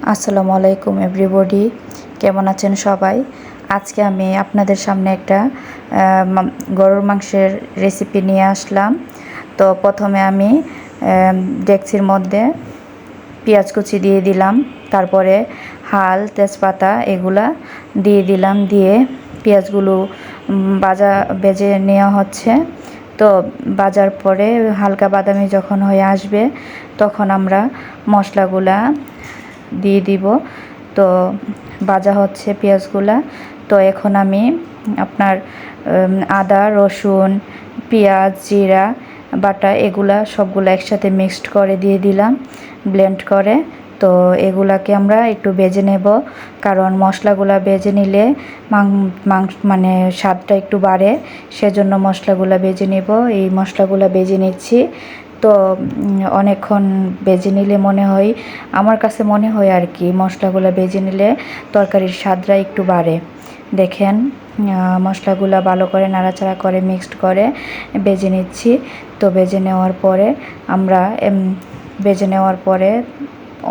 আসসালামু আলাইকুম এভরিবডি, কেমন আছেন সবাই? আজকে আমি আপনাদের সামনে একটা গরুর মাংসের রেসিপি নিয়ে আসলাম। তো প্রথমে আমি ডেকচির মধ্যে পেঁয়াজ কুচি দিয়ে দিলাম, তারপরে হাল তেজপাতা এগুলা দিয়ে দিলাম, দিয়ে পেঁয়াজগুলো ভেজে নেওয়া হচ্ছে। তো ভাজার পরে হালকা বাদামি যখন হয়ে আসবে তখন আমরা মশলাগুলা দিয়ে দিব। তো ভাজা হচ্ছে পেঁয়াজগুলা। তো এখন আমি আপনার আদা রসুন পেঁয়াজ জিরা বাটা এগুলা সবগুলো একসাথে মিক্সড করে দিয়ে দিলাম, ব্লেন্ড করে। তো এগুলাকে আমরা একটু ভেজে নেব, কারণ মশলাগুলা ভেজে নিলে মানে স্বাদটা একটু বাড়ে, সেজন্য মশলাগুলা ভেজে নেব। এই মশলাগুলা ভেজে নিচ্ছি। তো অনেকক্ষণ ভেজে নিলে আমার কাছে মনে হয় আর কি, মশলাগুলো ভেজে নিলে তরকারির স্বাদটা একটু বাড়ে। দেখেন মশলাগুলো ভালো করে নাড়াচাড়া করে মিক্সড করে ভেজে নিচ্ছি। তো ভেজে নেওয়ার পরে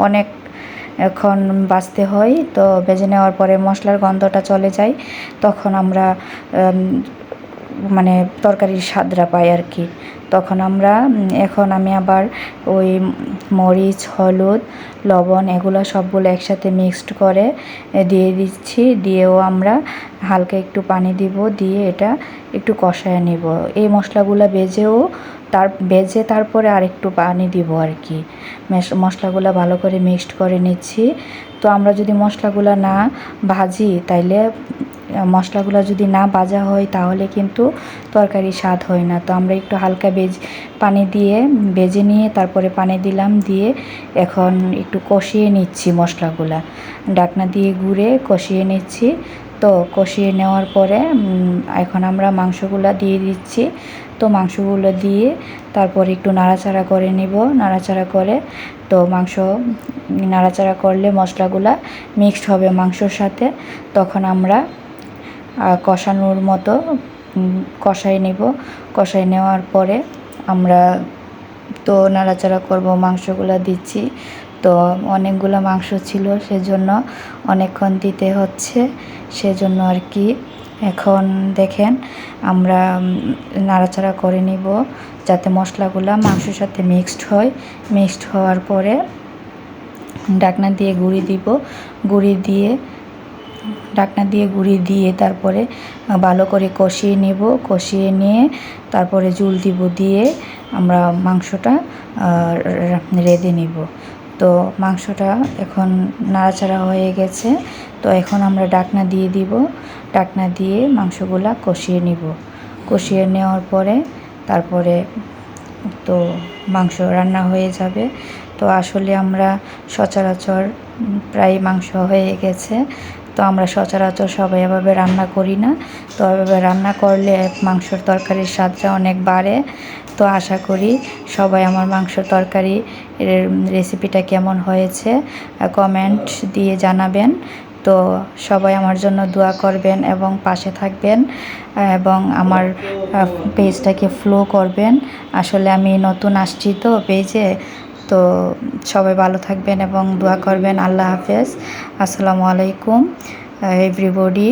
অনেকক্ষণ ভাজতে হয়। তো ভেজে নেওয়ার পরে মশলার গন্ধটা চলে যায়, তখন আমরা মানে তরকারির স্বাদটা পাই আর কি। এখন আমি আবার ওই মরিচ হলুদ লবণ এগুলো সবগুলো একসাথে মিক্সড করে দিয়ে দিচ্ছি। দিয়েও আমরা হালকা একটু পানি দিব, দিয়ে এটা একটু কষায় নিব। এই মশলাগুলো ভেজে তারপরে আর একটু পানি দিব আর কি। মশলাগুলো ভালো করে মিক্সড করে নিচ্ছি। তো আমরা যদি মশলাগুলো না ভাজি, তাইলে মশলাগুলো যদি না ভাজা হয় তাহলে কিন্তু তরকারি স্বাদ হয় না। তো আমরা একটু হালকা পানি দিয়ে ভেজে নিয়ে তারপরে পানি দিলাম, দিয়ে এখন একটু কষিয়ে নিচ্ছি মশলাগুলা, ঢাকনা দিয়ে ঘুরে কষিয়ে নিচ্ছি। তো কষিয়ে নেওয়ার পরে এখন আমরা মাংসগুলা দিয়ে দিচ্ছি। তো মাংসগুলো দিয়ে তারপরে একটু নাড়াচাড়া করে নিব, নাড়াচাড়া করে। তো নাড়াচাড়া করলে মশলাগুলা মিক্সড হবে মাংসর সাথে। তখন আমরা কষানোর মতো কষাই নেব। কষাই নেওয়ার পরে আমরা তো নাড়াচাড়া করব, মাংসগুলো দিচ্ছি। তো অনেকগুলো মাংস ছিল, সেজন্য অনেকক্ষণ দিতে হচ্ছে, সেজন্য আর কি। এখন দেখেন আমরা নাড়াচাড়া করে নিব যাতে মশলাগুলো মাংসের সাথে মিক্সড হয়। মিক্সড হওয়ার পরে ঢাকনা দিয়ে গুঁড়ি দিয়ে তারপরে ভালো করে কষিয়ে নেব। কষিয়ে নিয়ে তারপরে জল দিব, দিয়ে আমরা মাংসটা রেঁধে নিব। তো মাংসটা এখন নাড়াচাড়া হয়ে গেছে। তো এখন আমরা ঢাকনা দিয়ে দিব, ঢাকনা দিয়ে মাংসগুলা কষিয়ে নিব। কষিয়ে নেওয়ার পরে তারপরে তো মাংস রান্না হয়ে যাবে। তো আসলে আমরা সচরাচর প্রায় মাংস হয়ে গেছে। তো আমরা সচরাচর সবাই এভাবে রান্না করি না। তো এভাবে রান্না করলে মাংসর তরকারির স্বাদটা অনেক বাড়ে। তো আশা করি সবাই আমার মাংসর তরকারি রেসিপিটা কেমন হয়েছে কমেন্ট দিয়ে জানাবেন। তো সবাই আমার জন্য দোয়া করবেন এবং পাশে থাকবেন, এবং আমার পেজটাকে ফলো করবেন। আসলে আমি নতুন আসছি তো পেজে। তো সবাই ভালো থাকবেন এবং দোয়া করবেন। আল্লাহ হাফেজ, আসসালামু আলাইকুম এভরিবডি।